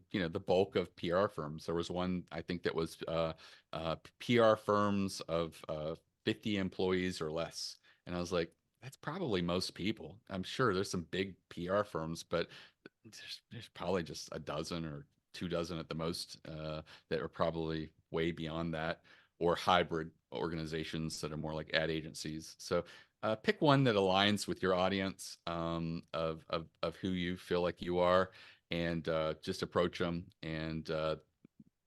[SPEAKER 2] bulk of PR firms. There was one I think that was PR firms of 50 employees or less, and I was like, that's probably most people. I'm sure there's some big PR firms, but there's probably just a dozen or 2 dozen at the most that are probably way beyond that, or hybrid organizations that are more like ad agencies. So pick one that aligns with your audience of who you feel like you are, and just approach them. And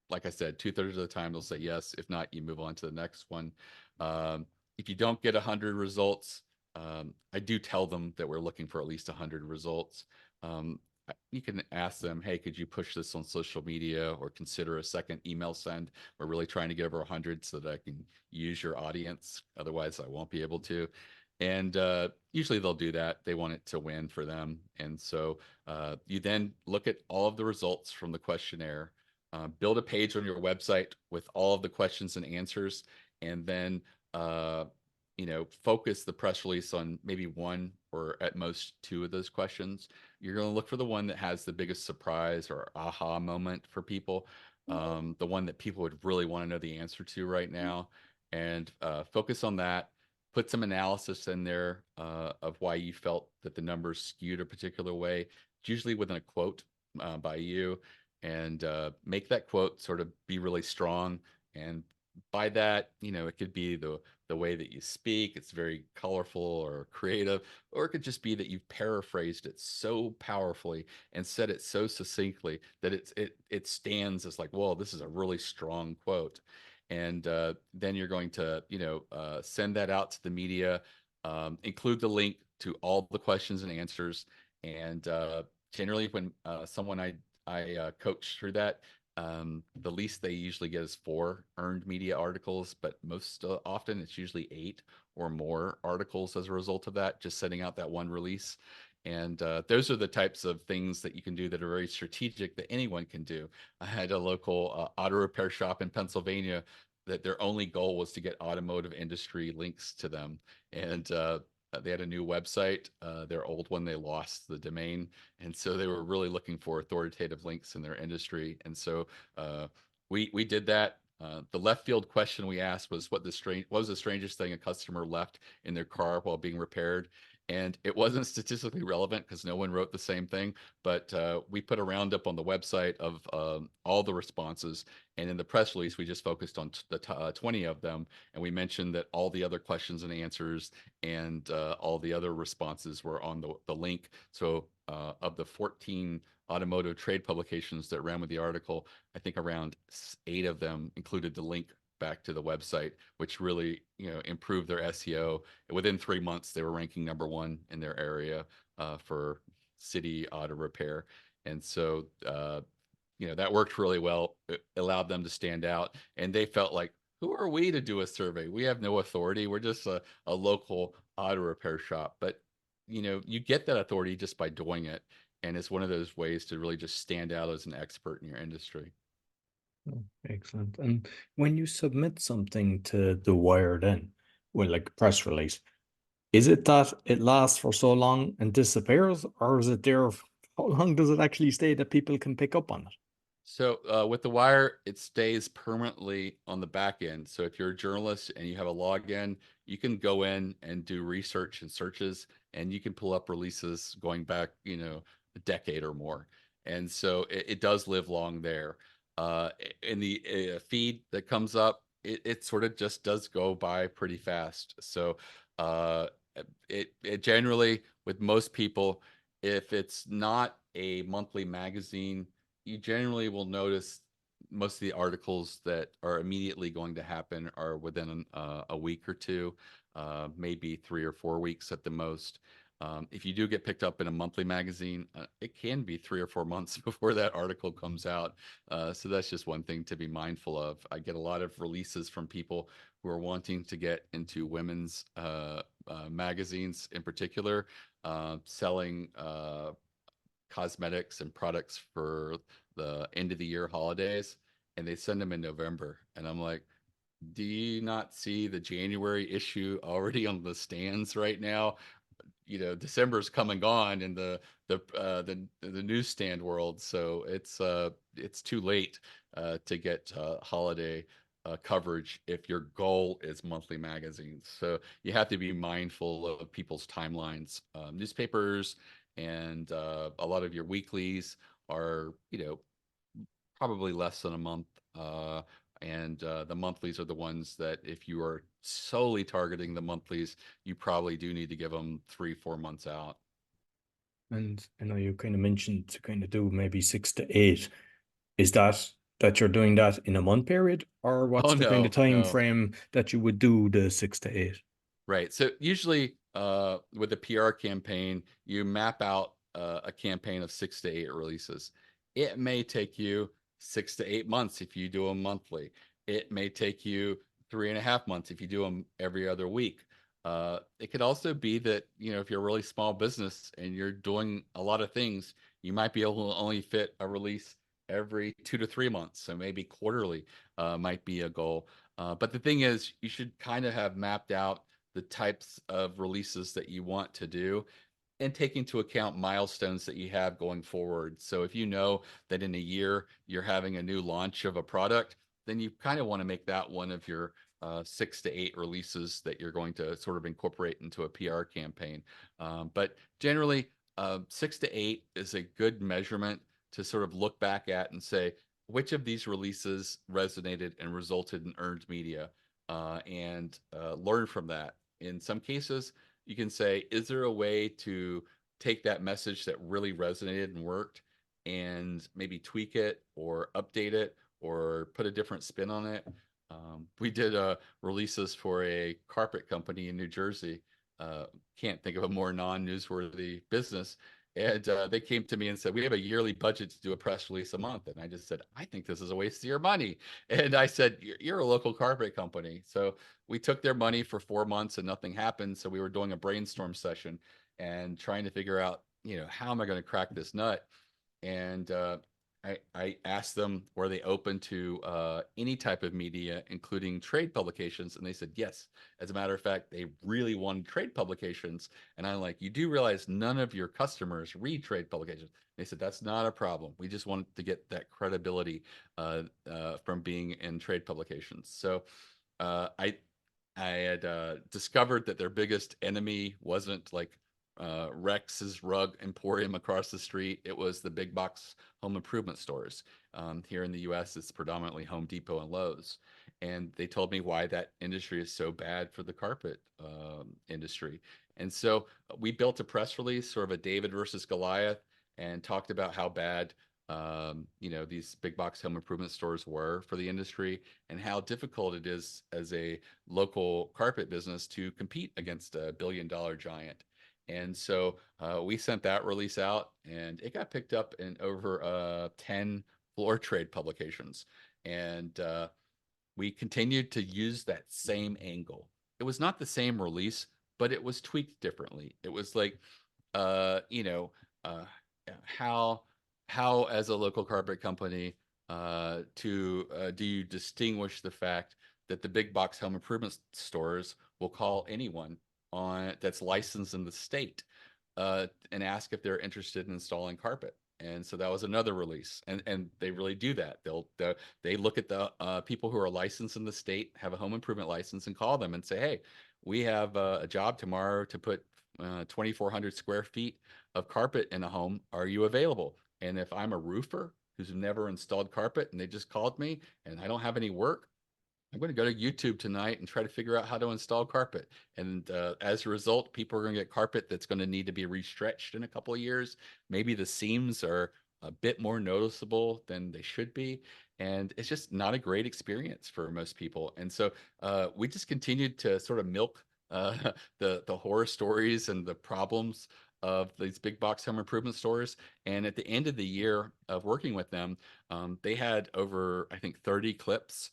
[SPEAKER 2] like I said, 2/3 of the time they'll say yes. If not, you move on to the next one. If you don't get 100 results, I do tell them that we're looking for at least 100 results. Um, you can ask them, hey, could you push this on social media or consider a second email send? We're really trying to get over 100 so that I can use your audience. Otherwise, I won't be able to. And usually they'll do that. They want it to win for them. And so you then look at all of the results from the questionnaire, build a page on your website with all of the questions and answers, and then focus the press release on maybe one or at most two of those questions. You're going to look for the one that has the biggest surprise or aha moment for people, the one that people would really want to know the answer to right now, and focus on that. Put some analysis in there of why you felt that the numbers skewed a particular way, usually within a quote by you, and make that quote sort of be really strong. And by that, it could be the way that you speak. It's very colorful or creative, or it could just be that you've paraphrased it so powerfully and said it so succinctly that it stands as like, whoa, this is a really strong quote. And then you're going to, send that out to the media, include the link to all the questions and answers. And generally, when someone I coach through that, the least they usually get is 4 earned media articles, but most often it's usually 8 or more articles as a result of that, just sending out that one release. And those are the types of things that you can do that are very strategic that anyone can do. I had a local auto repair shop in Pennsylvania that their only goal was to get automotive industry links to them. And they had a new website. Their old one, they lost the domain. And so they were really looking for authoritative links in their industry. And so we did that. The left field question we asked was what was the strangest thing a customer left in their car while being repaired? and it wasn't statistically relevant because no one wrote the same thing. But we put a roundup on the website of all the responses, and in the press release, we just focused on the 20 of them, and we mentioned that all the other questions and answers and all the other responses were on the link. So of the 14 automotive trade publications that ran with the article, I think around 8 of them included the link back to the website, which really, improved their SEO. Within 3 months, they were ranking #1 in their area for city auto repair. And so, that worked really well. It allowed them to stand out, and they felt like, who are we to do a survey? We have no authority. We're just a local auto repair shop. But, you get that authority just by doing it. And it's one of those ways to really just stand out as an expert in your industry.
[SPEAKER 1] Oh, excellent. And when you submit something to the wire then, well, like a press release, is it that it lasts for so long and disappears, or is it there? How long does it actually stay that people can pick up on it?
[SPEAKER 2] So with the wire, it stays permanently on the back end. So if you're a journalist and you have a login, you can go in and do research and searches, and you can pull up releases going back, a decade or more. And so it does live long there. In the feed that comes up, it sort of just does go by pretty fast. So uh, it generally, with most people, if it's not a monthly magazine, you generally will notice most of the articles that are immediately going to happen are within a week or two, maybe 3 or 4 weeks at the most. If you do get picked up in a monthly magazine, it can be 3 or 4 months before that article comes out. So that's just one thing to be mindful of. I get a lot of releases from people who are wanting to get into women's magazines in particular, selling cosmetics and products for the end of the year holidays, and they send them in November. And I'm like, do you not see the January issue already on the stands right now? December's come and gone in the newsstand world, so it's too late to get holiday coverage if your goal is monthly magazines. So you have to be mindful of people's timelines. Newspapers and a lot of your weeklies are, probably less than a month. And the monthlies are the ones that, if you are solely targeting the monthlies, you probably do need to give them 3, 4 months out.
[SPEAKER 1] And I know you kind of mentioned to kind of do maybe 6 to 8. Is that you're doing that in a month period, or
[SPEAKER 2] Oh
[SPEAKER 1] what's the kind of
[SPEAKER 2] no,
[SPEAKER 1] time
[SPEAKER 2] no.
[SPEAKER 1] frame that you would do the 6 to 8?
[SPEAKER 2] Right. So usually with a PR campaign, you map out a campaign of 6 to 8 releases. It may take you 6 to 8 months if you do them monthly. It may take you 3.5 months if you do them every other week. It could also be that, if you're a really small business and you're doing a lot of things, you might be able to only fit a release every 2 to 3 months. So maybe quarterly might be a goal. But the thing is, you should kind of have mapped out the types of releases that you want to do and take into account milestones that you have going forward. So if you know that in a year you're having a new launch of a product, then you kind of want to make that one of your 6 to 8 releases that you're going to sort of incorporate into a PR campaign. But generally, 6 to 8 is a good measurement to sort of look back at and say, which of these releases resonated and resulted in earned media, and learn from that. In some cases, you can say, is there a way to take that message that really resonated and worked and maybe tweak it or update it or put a different spin on it? We did releases for a carpet company in New Jersey. Can't think of a more non-newsworthy business. And they came to me and said, we have a yearly budget to do a press release a month. And I just said, I think this is a waste of your money. And I said, you're a local carpet company. So we took their money for 4 months and nothing happened. So we were doing a brainstorm session and trying to figure out, how am I going to crack this nut? And I asked them, were they open to any type of media, including trade publications? And they said yes. As a matter of fact, they really wanted trade publications. And I'm like, you do realize none of your customers read trade publications? They said, that's not a problem. We just wanted to get that credibility from being in trade publications. So I had discovered that their biggest enemy wasn't like Rex's Rug Emporium across the street. It was the big box home improvement stores. Here in the US, it's predominantly Home Depot and Lowe's. And they told me why that industry is so bad for the carpet industry. And so we built a press release, sort of a David versus Goliath, and talked about how bad these big box home improvement stores were for the industry, and how difficult it is as a local carpet business to compete against a billion-dollar giant. And so we sent that release out, and it got picked up in over 10 floor trade publications. And we continued to use that same angle. It was not the same release, but it was tweaked differently. It was like, uh, you know, uh, how as a local carpet company do you distinguish the fact that the big box home improvement stores will call anyone on that's licensed in the state and ask if they're interested in installing carpet. And so that was another release, and they really do that. They look at the people who are licensed in the state, have a home improvement license, and call them and say, hey, we have a job tomorrow to put 2,400 square feet of carpet in a home. Are you available? And if I'm a roofer who's never installed carpet and they just called me and I don't have any work, I'm going to go to YouTube tonight and try to figure out how to install carpet. And as a result, people are going to get carpet that's going to need to be restretched in a couple of years. Maybe the seams are a bit more noticeable than they should be. And it's just not a great experience for most people. And so we just continued to sort of milk the horror stories and the problems of these big box home improvement stores. And at the end of the year of working with them, they had over, I think, 30 clips.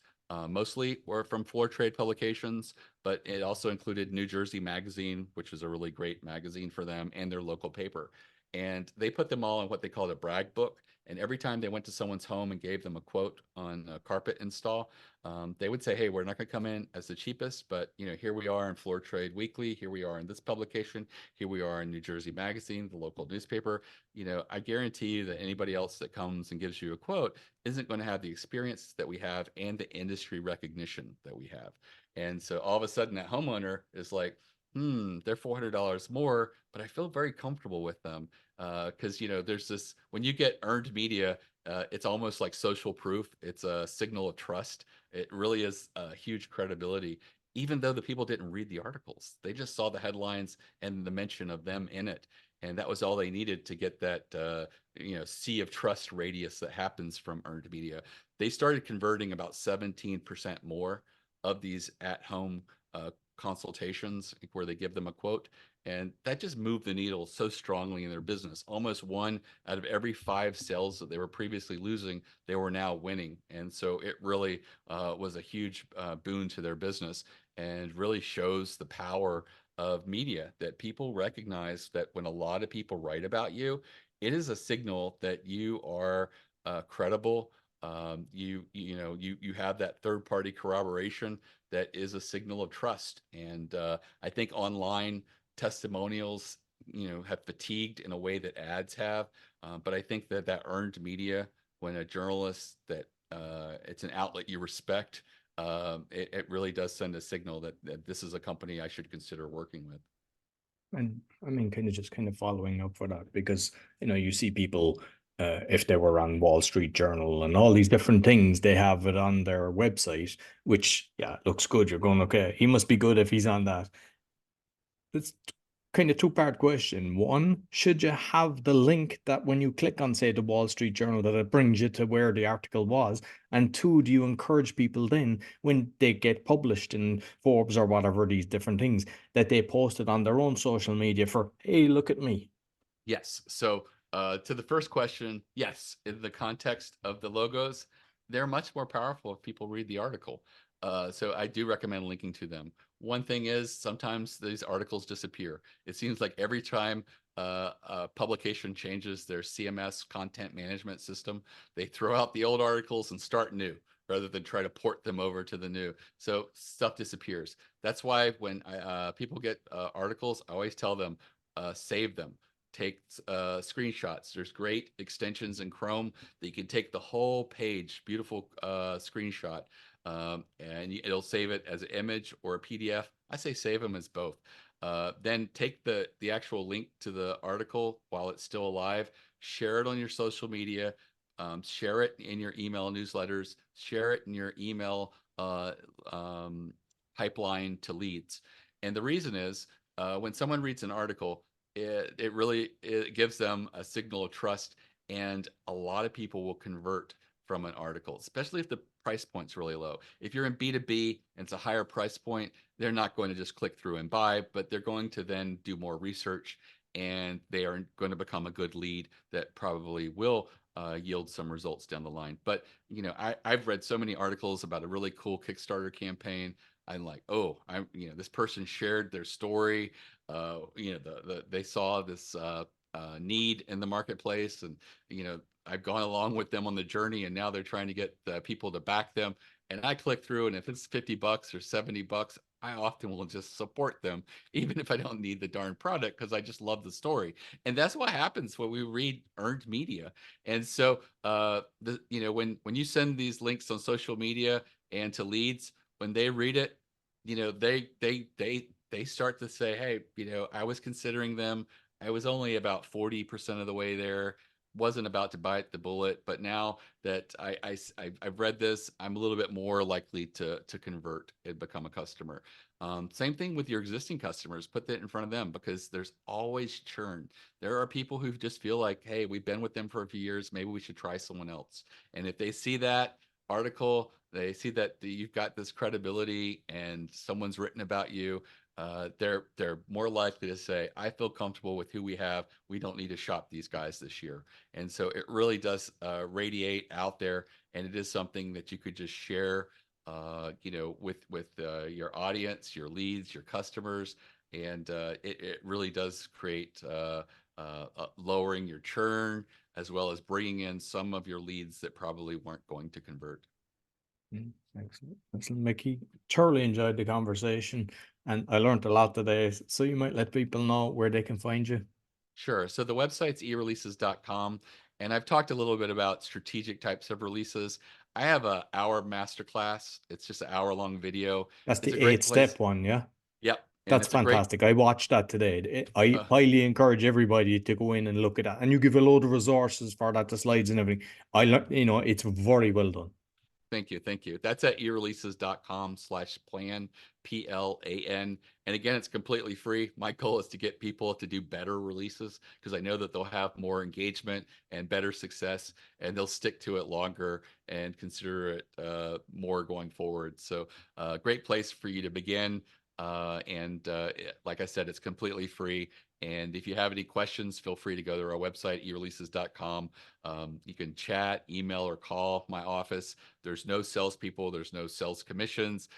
[SPEAKER 2] Mostly were from floor trade publications, but it also included New Jersey Magazine, which was a really great magazine for them, and their local paper. And they put them all in what they called a brag book. And every time they went to someone's home and gave them a quote on a carpet install, they would say, hey, we're not going to come in as the cheapest, but here we are in Floor Trade Weekly, here we are in this publication, here we are in New Jersey Magazine, the local newspaper. I guarantee you that anybody else that comes and gives you a quote isn't going to have the experience that we have and the industry recognition that we have. And so all of a sudden that homeowner is like, they're $400 more, but I feel very comfortable with them. Because there's this, when you get earned media, it's almost like social proof. It's a signal of trust. It really is a huge credibility, even though the people didn't read the articles. They just saw the headlines and the mention of them in it. And that was all they needed to get that sea of trust radius that happens from earned media. They started converting about 17% more of these at-home consultations where they give them a quote. And that just moved the needle so strongly in their business. Almost one out of every 5 sales that they were previously losing, they were now winning. And so it really was a huge boon to their business, and really shows the power of media, that people recognize that when a lot of people write about you, it is a signal that you are credible. You have that third party corroboration that is a signal of trust. And I think online testimonials, have fatigued in a way that ads have. But I think that earned media, when a journalist that it's an outlet you respect, it really does send a signal that this is a company I should consider working with.
[SPEAKER 1] And I mean, kind of following up for that, because you see people, if they were on Wall Street Journal and all these different things, they have it on their website, which looks good. You're going, okay, he must be good if he's on that. That's kind of two-part question. One, should you have the link that when you click on, say, the Wall Street Journal, that it brings you to where the article was? And two, do you encourage people then, when they get published in Forbes or whatever, these different things, that they post it on their own social media for, hey, look at me?
[SPEAKER 2] Yes. So to the first question, yes, in the context of the logos, they're much more powerful if people read the article. So I do recommend linking to them. One thing is, sometimes these articles disappear. It seems like every time a publication changes their CMS, content management system, they throw out the old articles and start new, rather than try to port them over to the new. So stuff disappears. That's why when people get articles, I always tell them, save them. Take screenshots. There's great extensions in Chrome that you can take the whole page, beautiful screenshot, and it'll save it as an image or a PDF. I say save them as both. then take the actual link to the article while it's still alive, share it on your social media, share it in your email newsletters, share it in your email pipeline to leads. And the reason is when someone reads an article, it really gives them a signal of trust, and a lot of people will convert from an article, especially if the price point's really low. If you're in B2B and it's a higher price point, they're not going to just click through and buy, but they're going to then do more research, and they are going to become a good lead that probably will yield some results down the line. But I've read so many articles about a really cool Kickstarter campaign. I'm like, oh, this person shared their story. They saw this need in the marketplace, and I've gone along with them on the journey, and now they're trying to get people to back them. And I click through, and if it's $50 or $70, I often will just support them, even if I don't need the darn product, because I just love the story. And that's what happens when we read earned media. And so, when you send these links on social media and to leads, when they read it, they start to say, hey, I was considering them. I was only about 40% of the way there, wasn't about to bite the bullet, but now that I've read this, I'm a little bit more likely to convert and become a customer. Same thing with your existing customers. Put that in front of them, because there's always churn. There are people who just feel like, hey, we've been with them for a few years, maybe we should try someone else. And if they see that article, they see that you've got this credibility and someone's written about you, they're more likely to say, I feel comfortable with who we have. We don't need to shop these guys this year. And so it really does radiate out there, and it is something that you could just share, with your audience, your leads, your customers, and it really does create lowering your churn, as well as bringing in some of your leads that probably weren't going to convert.
[SPEAKER 1] Excellent. Excellent, Mickie. Thoroughly enjoyed the conversation, and I learned a lot today. So you might let people know where they can find you.
[SPEAKER 2] Sure. So the website's ereleases.com, and I've talked a little bit about strategic types of releases. I have an hour masterclass. It's just an hour-long video.
[SPEAKER 1] That's
[SPEAKER 2] It's
[SPEAKER 1] the
[SPEAKER 2] a great place.
[SPEAKER 1] eight-step one, yeah?
[SPEAKER 2] Yep. And
[SPEAKER 1] That's
[SPEAKER 2] it's a great,
[SPEAKER 1] fantastic. I watched that today. I
[SPEAKER 2] uh,
[SPEAKER 1] highly encourage everybody to go in and look at that. And you give a load of resources for that, the slides and everything. It's very well done.
[SPEAKER 2] thank you. Thank you. That's at ereleases.com/plan, PLAN. And again, it's completely free. My goal is to get people to do better releases, because I know that they'll have more engagement and better success, and they'll stick to it longer and consider it more going forward. So, great place for you to begin. Like I said, it's completely free. And if you have any questions, feel free to go to our website, ereleases.com. You can chat, email, or call my office. There's no salespeople. There's no sales commissions.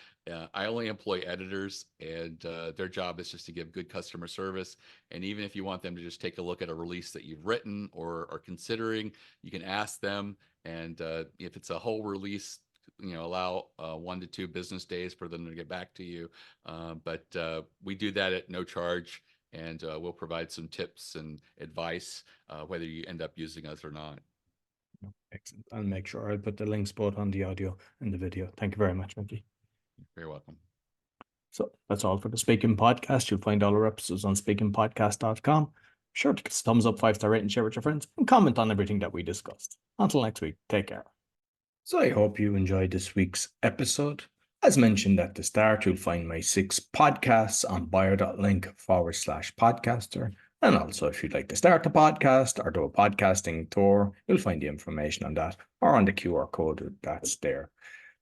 [SPEAKER 2] I only employ editors, and their job is just to give good customer service. And even if you want them to just take a look at a release that you've written or are considering, you can ask them. And if it's a whole release, allow 1 to 2 business days for them to get back to you. But we do that at no charge, and we'll provide some tips and advice, whether you end up using us or not.
[SPEAKER 1] Excellent. I'll make sure I put the links both on the audio and the video. Thank you very much, Mickie.
[SPEAKER 2] You're very welcome.
[SPEAKER 1] So that's all for the Speaking Podcast. You'll find all our episodes on speakingpodcast.com. Be sure to give us a thumbs up, 5-star rate, and share with your friends, and comment on everything that we discussed. Until next week, take care. So I hope you enjoyed this week's episode. As mentioned at the start, you'll find my 6 podcasts on bio.link/podcaster. And also, if you'd like to start a podcast or do a podcasting tour, you'll find the information on that or on the QR code that's there.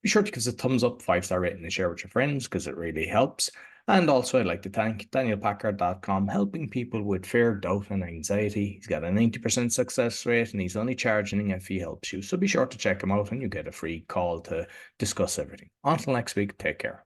[SPEAKER 1] Be sure to give us a thumbs up, 5-star rating, and share with your friends, because it really helps. And also, I'd like to thank DanielPackard.com, helping people with fear, doubt, and anxiety. He's got a 90% success rate, and he's only charging if he helps you. So be sure to check him out, and you get a free call to discuss everything. Until next week, take care.